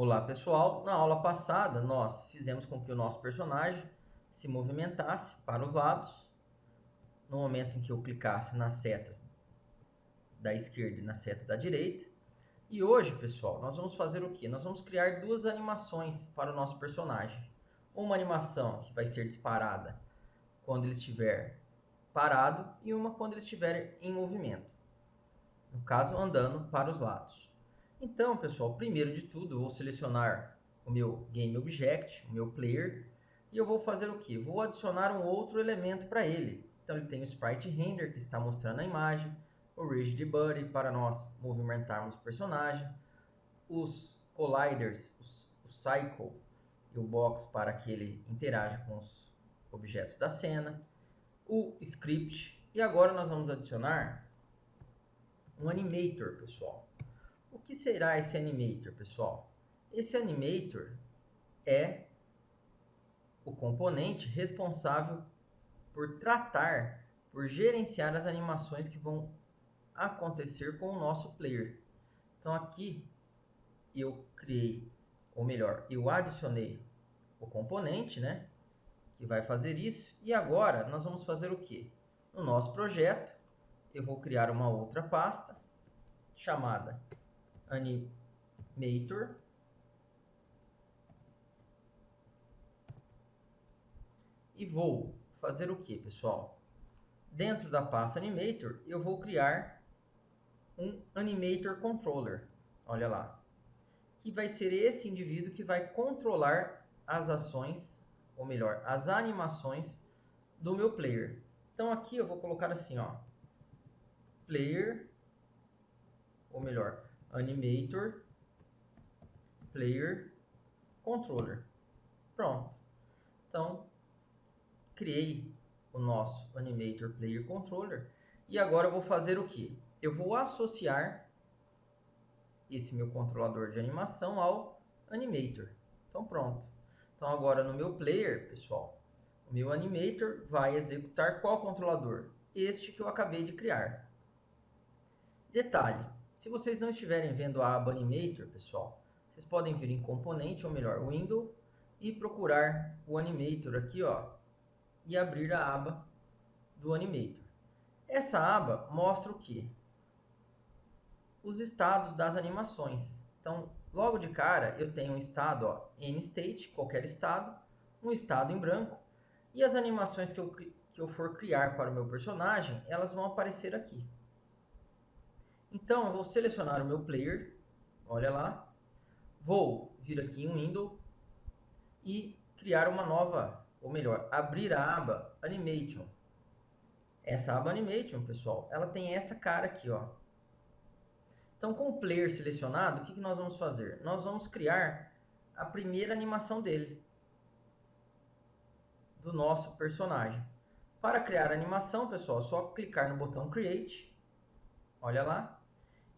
Olá pessoal, na aula passada nós fizemos com que o nosso personagem se movimentasse para os lados. No momento em que eu clicasse nas setas da esquerda e na seta da direita. E hoje, pessoal, nós vamos fazer o quê? Nós vamos criar duas animações para o nosso personagem. Uma animação que vai ser disparada quando ele estiver parado e uma quando ele estiver em movimento. No caso, andando para os lados. Então, pessoal, primeiro de tudo, eu vou selecionar o meu Game Object, o meu Player, e eu vou fazer o quê? Vou adicionar um outro elemento para ele. Então, ele tem o Sprite Render, que está mostrando a imagem, o Rigid Body, para nós movimentarmos o personagem, os Colliders, o Cycle e o Box, para que ele interaja com os objetos da cena, o Script, e agora nós vamos adicionar um Animator, pessoal. O que será esse Animator, pessoal? Esse Animator é o componente responsável por tratar, por gerenciar as animações que vão acontecer com o nosso player. Então aqui eu criei, ou melhor, eu adicionei o componente, né, que vai fazer isso. E agora nós vamos fazer o quê? No nosso projeto, eu vou criar uma outra pasta chamada Animator. E vou fazer o que, pessoal? Dentro da pasta Animator, eu vou criar um Animator Controller. Olha lá. Que vai ser esse indivíduo que vai controlar as ações, ou melhor, as animações do meu player. Então aqui eu vou colocar assim, ó. Player, ou melhor, Animator Player Controller. Pronto. Então, criei o nosso Animator Player Controller. E agora eu vou fazer o que? Eu vou associar esse meu controlador de animação ao Animator. Então pronto. Então agora no meu player, pessoal, o meu Animator vai executar qual controlador? Este que eu acabei de criar. Detalhe, se vocês não estiverem vendo a aba Animator, pessoal, vocês podem vir em componente, ou melhor, Window, e procurar o Animator aqui, ó, e abrir a aba do Animator. Essa aba mostra o que? Os estados das animações. Então, logo de cara, eu tenho um estado, ó, Any State, qualquer estado, um estado em branco, e as animações que eu for criar para o meu personagem, elas vão aparecer aqui. Então, eu vou selecionar o meu player, olha lá, vou vir aqui em Window e criar uma nova, ou melhor, abrir a aba Animation. Essa aba Animation, pessoal, ela tem essa cara aqui, ó. Então, com o player selecionado, o que nós vamos fazer? Nós vamos criar a primeira animação dele, do nosso personagem. Para criar a animação, pessoal, é só clicar no botão Create. Olha lá.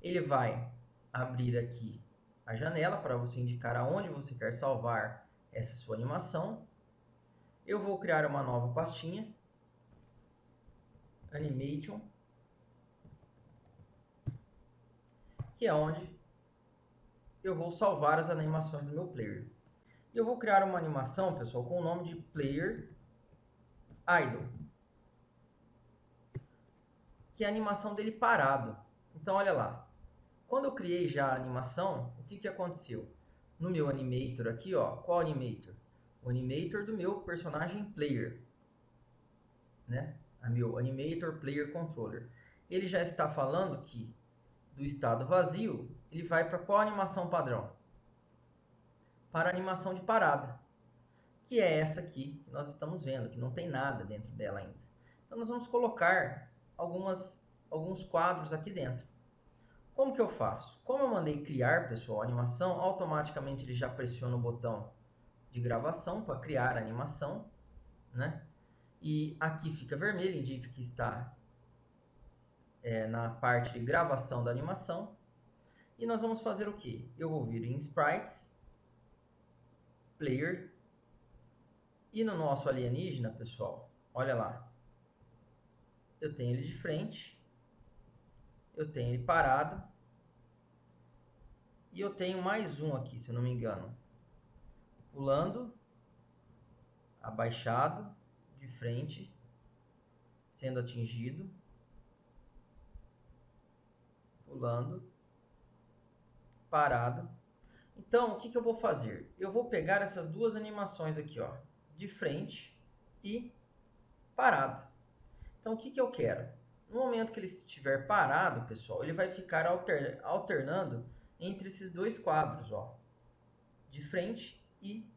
Ele vai abrir aqui a janela para você indicar aonde você quer salvar essa sua animação. Eu vou criar uma nova pastinha, Animation, que é onde eu vou salvar as animações do meu player. E eu vou criar uma animação, pessoal, com o nome de Player Idle, que é a animação dele parado. Então, olha lá. Quando eu criei já a animação, o que aconteceu? No meu Animator aqui, ó, qual Animator? O Animator do meu personagem Player, né? A meu Animator Player Controller. Ele já está falando que do estado vazio, ele vai para qual animação padrão? Para a animação de parada, que é essa aqui que nós estamos vendo, que não tem nada dentro dela ainda. Então, nós vamos colocar alguns quadros aqui dentro. Como que eu faço? Como eu mandei criar, pessoal, a animação, automaticamente ele já pressiona o botão de gravação para criar a animação, né? E aqui fica vermelho, indica que está na parte de gravação da animação. E nós vamos fazer o quê? Eu vou vir em Sprites, Player, e no nosso alienígena, pessoal, olha lá. Eu tenho ele de frente, eu tenho ele parado, E eu tenho mais um aqui, se eu não me engano. Pulando, abaixado, de frente, sendo atingido, pulando, parado. Então, o que eu vou fazer? Eu vou pegar essas duas animações aqui, ó, de frente e parado. Então, o que eu quero? No momento que ele estiver parado, pessoal, ele vai ficar alternando entre esses dois quadros, ó, de frente e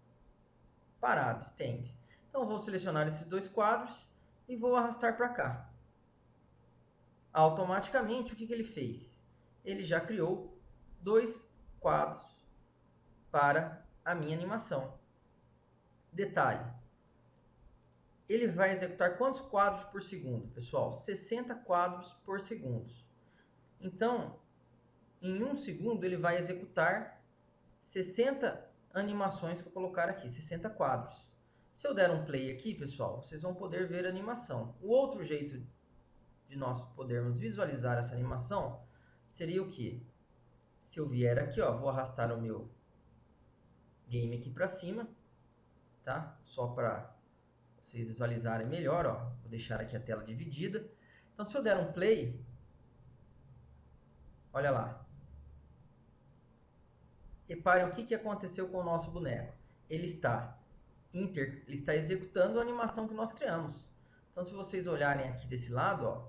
parado, stand. Então, eu vou selecionar esses dois quadros e vou arrastar para cá. Automaticamente, o que ele fez? Ele já criou dois quadros para a minha animação. Detalhe, ele vai executar quantos quadros por segundo, pessoal? 60 quadros por segundo. Então, em 1 segundo, ele vai executar 60 animações que eu colocar aqui, 60 quadros. Se eu der um play aqui, pessoal, vocês vão poder ver a animação. O outro jeito de nós podermos visualizar essa animação seria o quê? Se eu vier aqui, ó, vou arrastar o meu game aqui para cima, tá? Só para vocês visualizarem melhor, ó. Vou deixar aqui a tela dividida. Então, se eu der um play, olha lá. Reparem o que aconteceu com o nosso boneco. Ele está executando a animação que nós criamos. Então, se vocês olharem aqui desse lado, ó,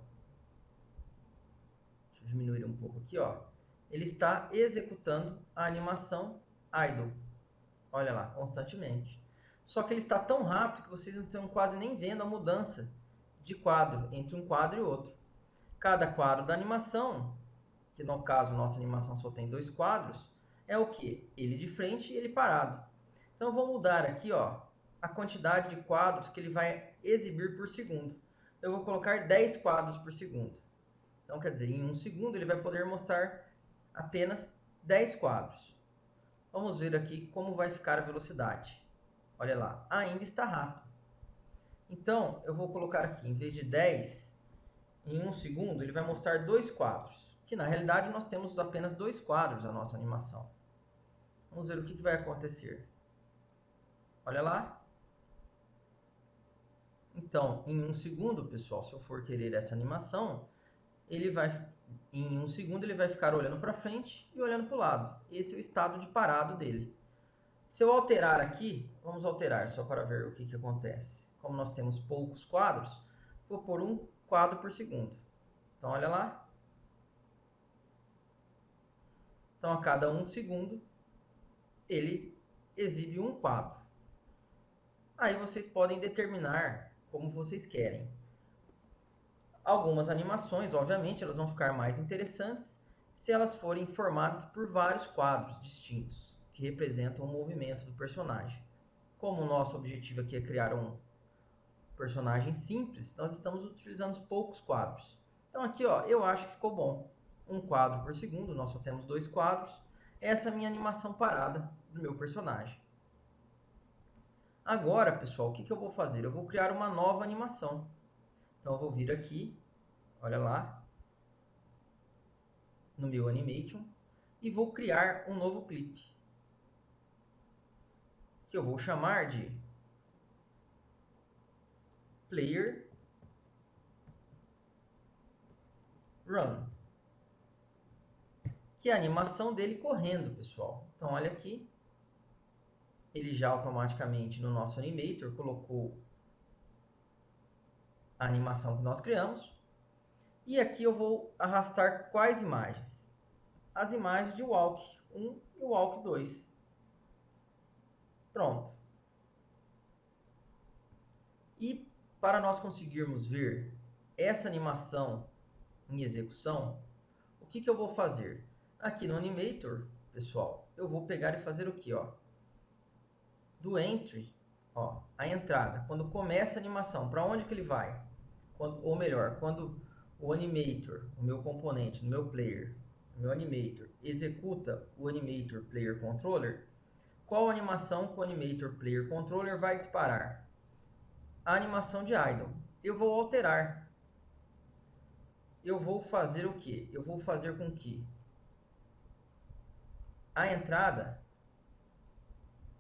deixa eu diminuir um pouco aqui, ó. Ele está executando a animação idle. Olha lá, constantemente. Só que ele está tão rápido que vocês não estão quase nem vendo a mudança de quadro entre um quadro e outro. Cada quadro da animação, que no caso nossa animação só tem dois quadros, é o que? Ele de frente e ele parado. Então eu vou mudar aqui, ó, a quantidade de quadros que ele vai exibir por segundo. Eu vou colocar 10 quadros por segundo. Então quer dizer, em 1 segundo ele vai poder mostrar apenas 10 quadros. Vamos ver aqui como vai ficar a velocidade. Olha lá, ainda está rápido. Então, eu vou colocar aqui, em vez de 10, em 1 segundo, ele vai mostrar 2 quadros. Que na realidade nós temos apenas 2 quadros na nossa animação. Vamos ver o que vai acontecer. Olha lá. Então, em 1 segundo, pessoal, se eu for querer essa animação, em 1 segundo ele vai ficar olhando para frente e olhando para o lado. Esse é o estado de parado dele. Se eu alterar aqui, vamos alterar só para ver o que acontece. Como nós temos poucos quadros, vou pôr um quadro por segundo. Então, olha lá. Então, a cada 1 segundo, ele exibe um quadro. Aí vocês podem determinar como vocês querem. Algumas animações, obviamente, elas vão ficar mais interessantes se elas forem formadas por vários quadros distintos, que representam o movimento do personagem. Como o nosso objetivo aqui é criar um personagem simples, nós estamos utilizando poucos quadros. Então aqui, ó, eu acho que ficou bom. Um quadro por segundo, nós só temos 2 quadros. Essa é a minha animação parada do meu personagem. Agora, pessoal, o que eu vou fazer? Eu vou criar uma nova animação. Então eu vou vir aqui, olha lá, no meu Animation, e vou criar um novo clipe. Que eu vou chamar de Player Run, que é a animação dele correndo, pessoal. Então, olha aqui, ele já automaticamente no nosso Animator colocou a animação que nós criamos. E aqui eu vou arrastar quais imagens? As imagens de Walk 1 e Walk 2. Pronto. E para nós conseguirmos ver essa animação em execução, o que eu vou fazer? Aqui no Animator, pessoal, eu vou pegar e fazer o que? Do Entry, ó, a entrada. Quando começa a animação, para onde que ele vai? Ou melhor, quando o Animator, o meu componente, o meu Player, o meu Animator, executa o Animator Player Controller, qual animação que o Animator Player Controller vai disparar? A animação de idle. Eu vou alterar. Eu vou fazer o quê? Eu vou fazer com que a entrada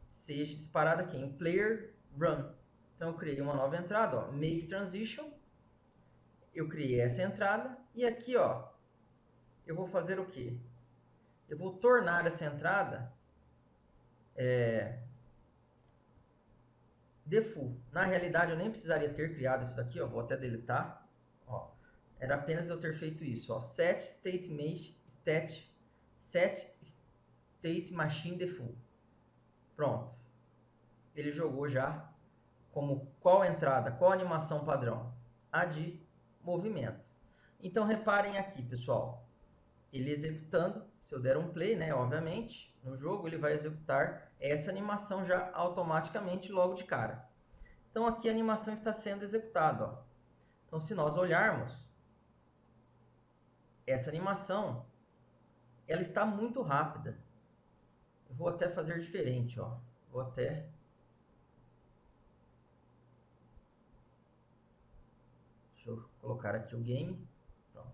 seja disparada aqui em player run. Então eu criei uma nova entrada, ó, make transition. Eu criei essa entrada e aqui, ó, eu vou fazer o quê? Eu vou tornar essa entrada default. Na realidade, eu nem precisaria ter criado isso aqui, ó, vou até deletar. Ó, era apenas eu ter feito isso, ó, set state machine default. Pronto. Ele jogou já como qual entrada, qual animação padrão? A de movimento. Então reparem aqui, pessoal, ele executando, se eu der um play, né, obviamente, no jogo ele vai executar essa animação já automaticamente logo de cara. Então aqui a animação está sendo executada, ó. Então se nós olharmos, essa animação, ela está muito rápida. Eu vou até fazer diferente, ó. Vou até... Deixa eu colocar aqui o game. Pronto.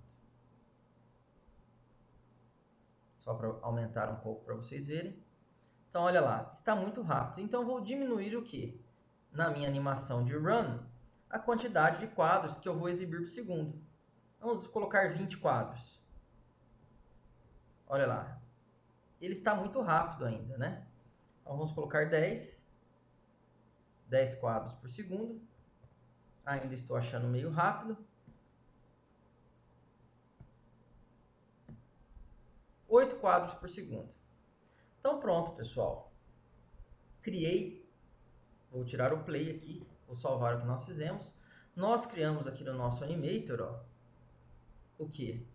Só para aumentar um pouco para vocês verem. Então, olha lá. Está muito rápido. Então, eu vou diminuir o quê? Na minha animação de run, a quantidade de quadros que eu vou exibir por segundo. Vamos colocar 20 quadros. Olha lá. Ele está muito rápido ainda, né? Então, vamos colocar 10 quadros por segundo. Ainda estou achando meio rápido. 8 quadros por segundo. Então pronto, pessoal. Criei. Vou tirar o play aqui. Vou salvar o que nós fizemos. Nós criamos aqui no nosso Animator, ó, o que?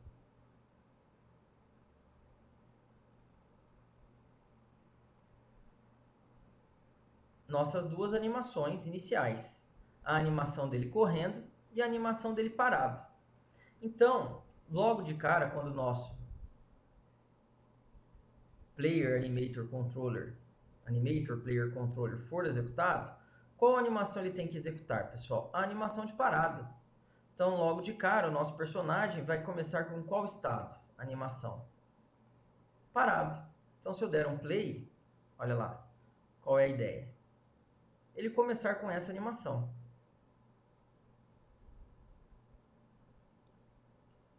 Nossas duas animações iniciais. A animação dele correndo e a animação dele parado. Então, logo de cara, quando o nosso Animator Player Controller for executado, qual animação ele tem que executar, pessoal? A animação de parada. Então, logo de cara, o nosso personagem vai começar com qual estado? Animação parado. Então, se eu der um play, olha lá, qual é a ideia? Ele começar com essa animação.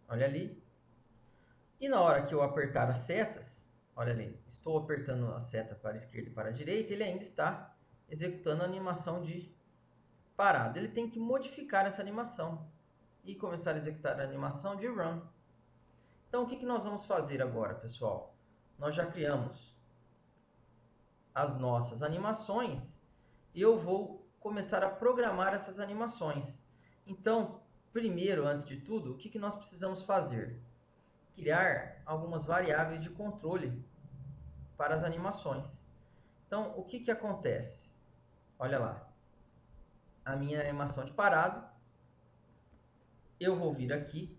Olha ali. E na hora que eu apertar as setas, olha ali, estou apertando a seta para a esquerda e para a direita, ele ainda está executando a animação de parada. Ele tem que modificar essa animação e começar a executar a animação de run. Então, o que nós vamos fazer agora, pessoal? Nós já criamos as nossas animações e eu vou começar a programar essas animações. Então, primeiro, antes de tudo, o que nós precisamos fazer? Criar algumas variáveis de controle para as animações. Então, o que acontece? Olha lá. A minha animação de parado, eu vou vir aqui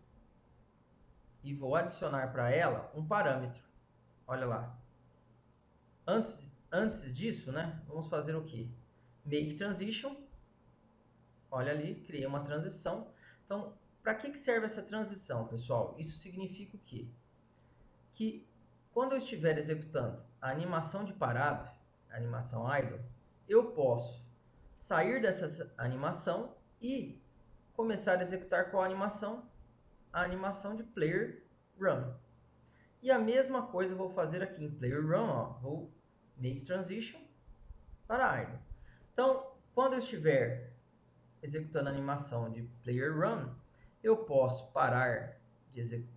e vou adicionar para ela um parâmetro. Olha lá. Antes disso, né, vamos fazer o quê? Make transition. Olha ali, criei uma transição. Então, para que serve essa transição, pessoal? Isso significa o quê? Que quando eu estiver executando a animação de parado, a animação idle, eu posso sair dessa animação e começar a executar qual animação? A animação de player run. E a mesma coisa eu vou fazer aqui em player run, ó, vou make transition para idle. Então, quando eu estiver executando a animação de player run, eu posso parar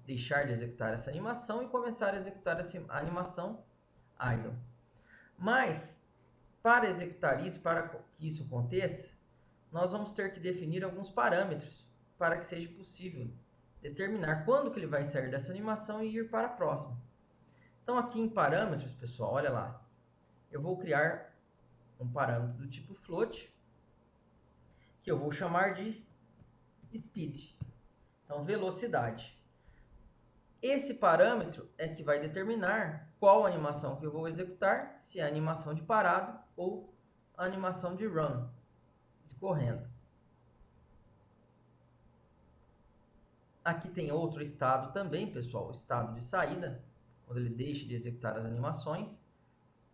deixar de executar essa animação e começar a executar essa animação idle. Mas, para executar isso, para que isso aconteça, nós vamos ter que definir alguns parâmetros para que seja possível determinar quando que ele vai sair dessa animação e ir para a próxima. Então, aqui em parâmetros, pessoal, olha lá, eu vou criar um parâmetro do tipo float, que eu vou chamar de speed, então velocidade. Esse parâmetro é que vai determinar qual animação que eu vou executar, se é a animação de parado ou a animação de run, de correndo. Aqui tem outro estado também, pessoal, o estado de saída. quando ele deixa de executar as animações.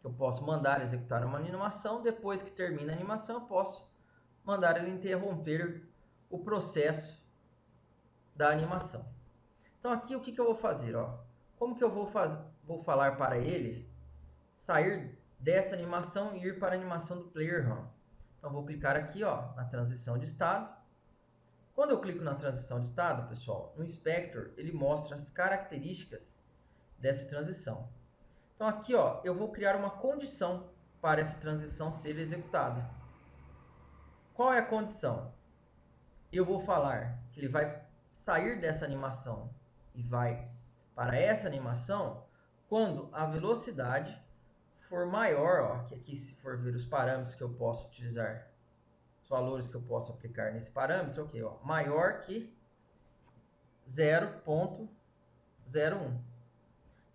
Eu posso mandar executar uma animação, depois que termina a animação, eu posso mandar ele interromper o processo da animação. Então aqui o que eu vou fazer? Ó? Como que eu vou falar para ele sair dessa animação e ir para a animação do player run? Então vou clicar aqui, ó, na transição de estado. Quando eu clico na transição de estado, pessoal, no Inspector ele mostra as características dessa transição. Então aqui, ó, eu vou criar uma condição para essa transição ser executada. Qual é a condição? Eu vou falar que ele vai sair dessa animação e vai para essa animação quando a velocidade for maior, ó, que aqui se for ver os parâmetros que eu posso utilizar, os valores que eu posso aplicar nesse parâmetro, ok, ó, maior que 0.01.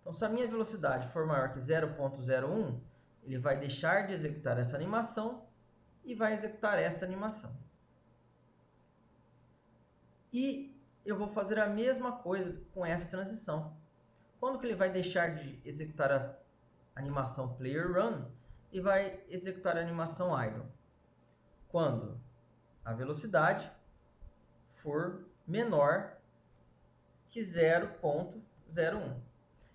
Então, se a minha velocidade for maior que 0.01, ele vai deixar de executar essa animação e vai executar esta animação. E eu vou fazer a mesma coisa com essa transição. Quando que ele vai deixar de executar a animação player run e vai executar a animação idle? Quando a velocidade for menor que 0.01.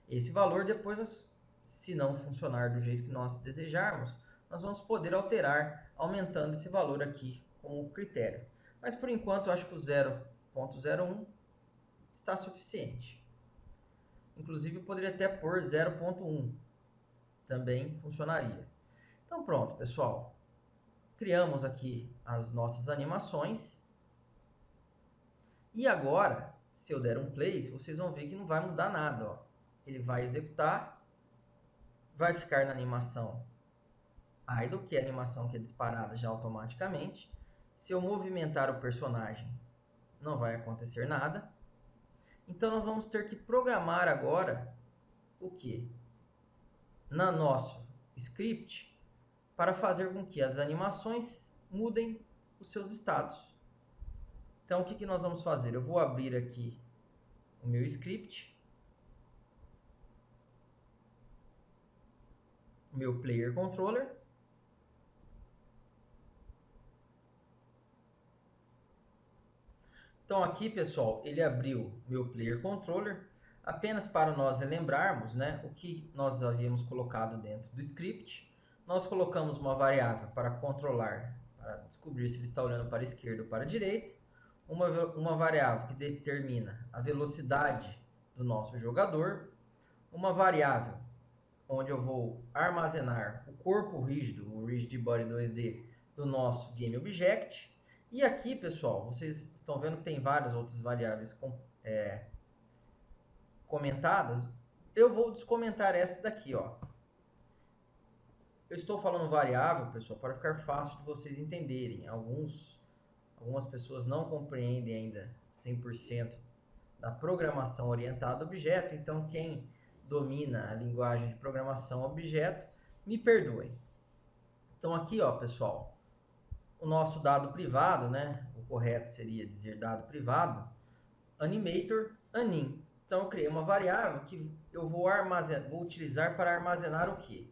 Esse valor depois, se não funcionar do jeito que nós desejarmos, nós vamos poder alterar, aumentando esse valor aqui como critério. Mas por enquanto eu acho que o 0.01 está suficiente. Inclusive eu poderia até pôr 0.1, também funcionaria. Então pronto, pessoal. Criamos aqui as nossas animações. E agora, se eu der um play, vocês vão ver que não vai mudar nada, ó. Ele vai executar, vai ficar na animação idle, que é a animação que é disparada já automaticamente. Se eu movimentar o personagem, não vai acontecer nada. Então nós vamos ter que programar agora o que? No nosso script, para fazer com que as animações mudem os seus estados. Então o que nós vamos fazer? Eu vou abrir aqui o meu script, meu player controller. Então aqui, pessoal, ele abriu meu player controller. Apenas para nós relembrarmos, né, o que nós havíamos colocado dentro do script. Nós colocamos uma variável para controlar, para descobrir se ele está olhando para a esquerda ou para a direita. Uma variável que determina a velocidade do nosso jogador. Uma variável onde eu vou armazenar o corpo rígido, o Rigid Body 2D do nosso GameObject. E aqui, pessoal, vocês estão vendo que tem várias outras variáveis comentadas. Eu vou descomentar essa daqui, ó. Eu estou falando variável, pessoal, para ficar fácil de vocês entenderem. Algumas pessoas não compreendem ainda 100% da programação orientada a objeto, então quem domina a linguagem de programação objeto, me perdoem. Então aqui, ó, pessoal, o nosso dado privado, né? O correto seria dizer dado privado, animator anim. Então eu criei uma variável que eu vou utilizar para armazenar o quê?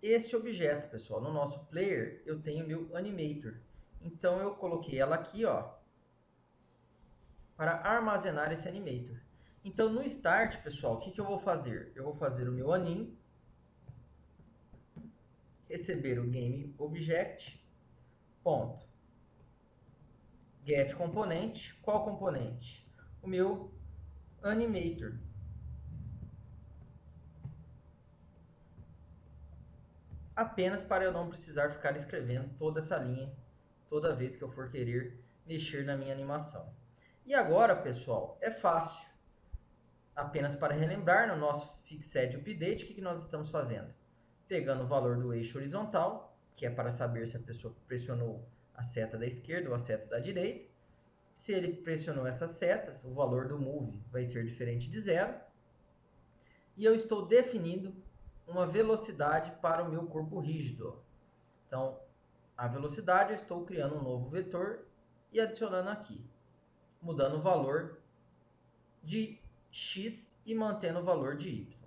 Este objeto, pessoal. No nosso player eu tenho meu animator. Então eu coloquei ela aqui, ó, para armazenar esse animator. Então, no start, pessoal, o que eu vou fazer? Eu vou fazer o meu anim, receber o GameObject, ponto, get componente. Qual componente? O meu animator. Apenas para eu não precisar ficar escrevendo toda essa linha toda vez que eu for querer mexer na minha animação. E agora, pessoal, é fácil. Apenas para relembrar, no nosso Fixed Update, o que nós estamos fazendo? Pegando o valor do eixo horizontal, que é para saber se a pessoa pressionou a seta da esquerda ou a seta da direita. Se ele pressionou essas setas, o valor do move vai ser diferente de 0. E eu estou definindo uma velocidade para o meu corpo rígido. Então, a velocidade, eu estou criando um novo vetor e adicionando aqui, mudando o valor de x e mantendo o valor de y.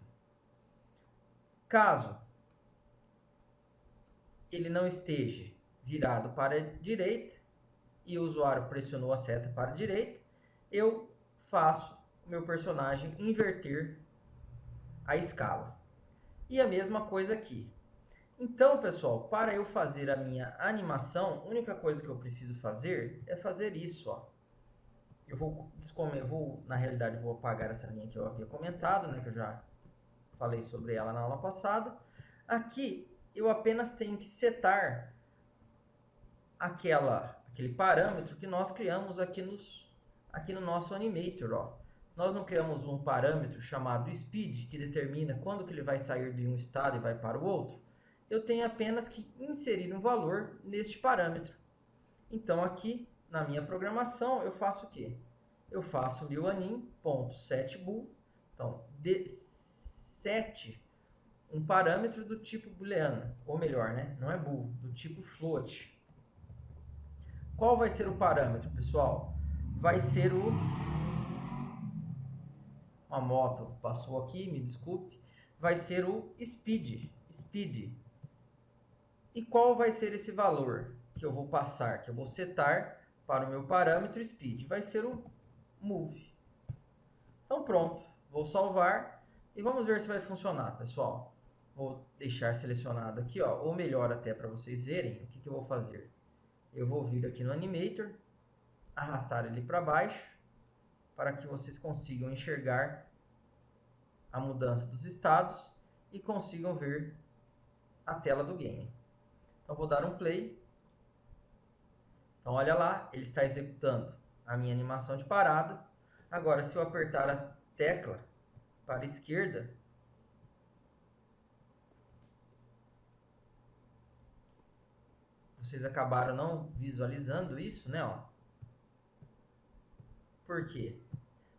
Caso ele não esteja virado para a direita e o usuário pressionou a seta para a direita, eu faço o meu personagem inverter a escala. E a mesma coisa aqui. Então, pessoal, para eu fazer a minha animação, a única coisa que eu preciso fazer é fazer isso, ó. Na realidade, vou apagar essa linha que eu havia comentado, né, que eu já falei sobre ela na aula passada. Aqui, eu apenas tenho que setar aquele parâmetro que nós criamos aqui no nosso animator, ó. Nós não criamos um parâmetro chamado speed, que determina quando que ele vai sair de um estado e vai para o outro. Eu tenho apenas que inserir um valor neste parâmetro. Então, aqui, na minha programação, eu faço o quê? Eu faço meu anim.setBool. Então, set um parâmetro do tipo booleano, ou melhor, né? Não é bool, do tipo float. Qual vai ser o parâmetro, pessoal? Vai ser uma moto passou aqui, me desculpe. Vai ser o speed. E qual vai ser esse valor que eu vou passar, que eu vou setar para o meu parâmetro speed? Vai ser o move. Então pronto, vou salvar e vamos ver se vai funcionar, pessoal. Vou deixar selecionado aqui, ó, ou melhor até para vocês verem o que eu vou fazer. Eu vou vir aqui no Animator, arrastar ele para baixo, para que vocês consigam enxergar a mudança dos estados e consigam ver a tela do game. Então vou dar um play. Então olha lá, ele está executando a minha animação de parada. Agora, se eu apertar a tecla para a esquerda, vocês acabaram não visualizando isso, né? Ó. Por quê?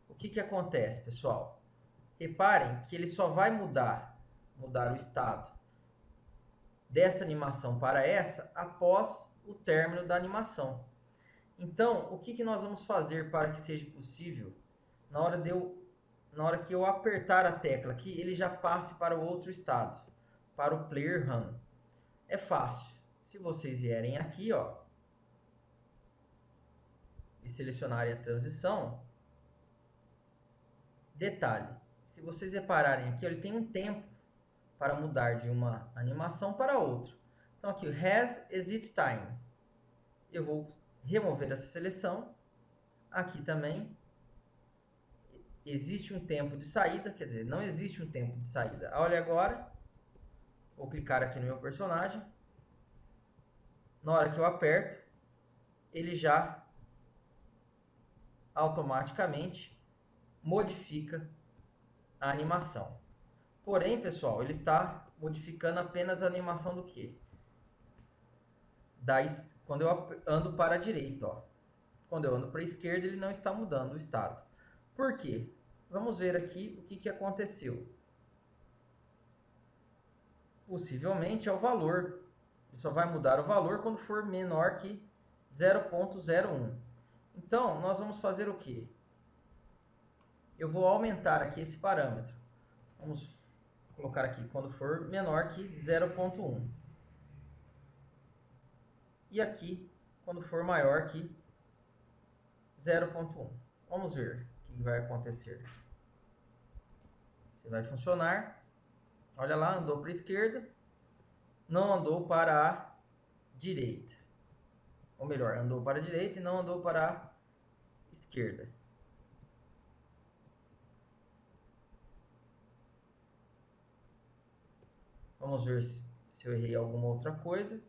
O que acontece, pessoal? Reparem que ele só vai mudar o estado dessa animação para essa após o término da animação. Então, o que nós vamos fazer para que seja possível, na hora que eu apertar a tecla aqui, ele já passe para o outro estado, para o player run? É fácil. Se vocês vierem aqui, ó, e selecionarem a transição, detalhe, se vocês repararem aqui, ele tem um tempo para mudar de uma animação para outra. Então aqui, has exit time. Eu vou remover essa seleção. Aqui também existe um tempo de saída, quer dizer, não existe um tempo de saída. Olha agora, vou clicar aqui no meu personagem. Na hora que eu aperto, ele já automaticamente modifica a animação. Porém, pessoal, ele está modificando apenas a animação do quê? Quando eu ando para a direita, ó. Quando eu ando para a esquerda, ele não está mudando o estado. Por quê? Vamos ver aqui o que aconteceu. Possivelmente é o valor. Ele só vai mudar o valor quando for menor que 0.01. Então, nós vamos fazer o quê? Eu vou aumentar aqui esse parâmetro. Vamos colocar aqui quando for menor que 0.1. E aqui quando for maior que 0.1. Vamos ver o que vai acontecer. Você vai funcionar. Olha lá, andou para a esquerda, não andou para a direita. Ou melhor, andou para a direita e não andou para a esquerda. Vamos ver se eu errei alguma outra coisa.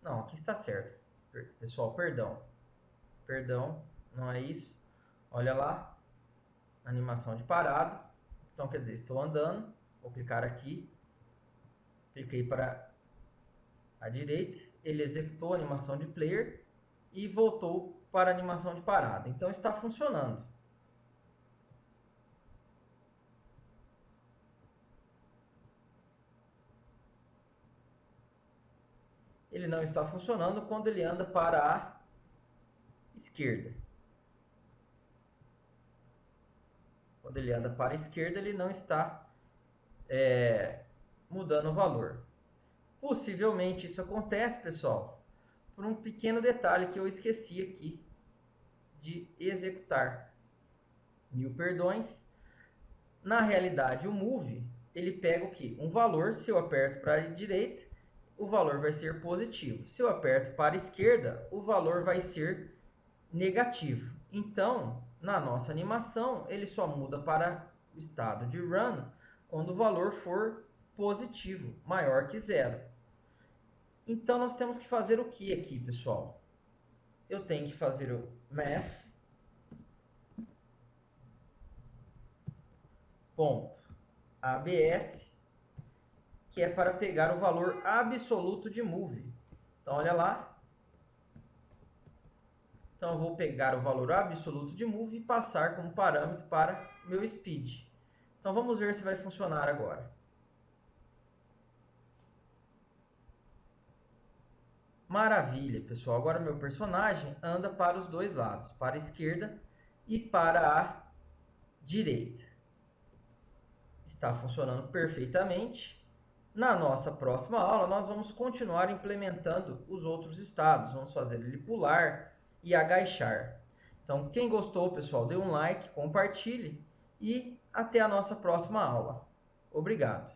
Não, aqui está certo. Pessoal, perdão. Perdão, não é isso. Olha lá, animação de parada. Então, quer dizer, estou andando. Vou clicar aqui. Cliquei para a direita. Ele executou a animação de player e voltou para a animação de parada. Então, está funcionando. ele não está funcionando quando ele anda para a esquerda. Quando ele anda para a esquerda, ele não está mudando o valor. Possivelmente isso acontece, pessoal, por um pequeno detalhe que eu esqueci aqui de executar. Mil perdões. Na realidade, o move, ele pega o quê? Um valor, se eu aperto para a direita, o valor vai ser positivo. Se eu aperto para a esquerda, o valor vai ser negativo. Então, na nossa animação, ele só muda para o estado de run quando o valor for positivo, maior que zero. Então, nós temos que fazer o que aqui, pessoal? Eu tenho que fazer o math ponto abs, que é para pegar o valor absoluto de move. Então, olha lá. Então, eu vou pegar o valor absoluto de move e passar como parâmetro para meu speed. Então, vamos ver se vai funcionar agora. Maravilha, pessoal. Agora, meu personagem anda para os dois lados, para a esquerda e para a direita. Está funcionando perfeitamente. Na nossa próxima aula, nós vamos continuar implementando os outros estados. Vamos fazer ele pular e agachar. Então, quem gostou, pessoal, dê um like, compartilhe e até a nossa próxima aula. Obrigado.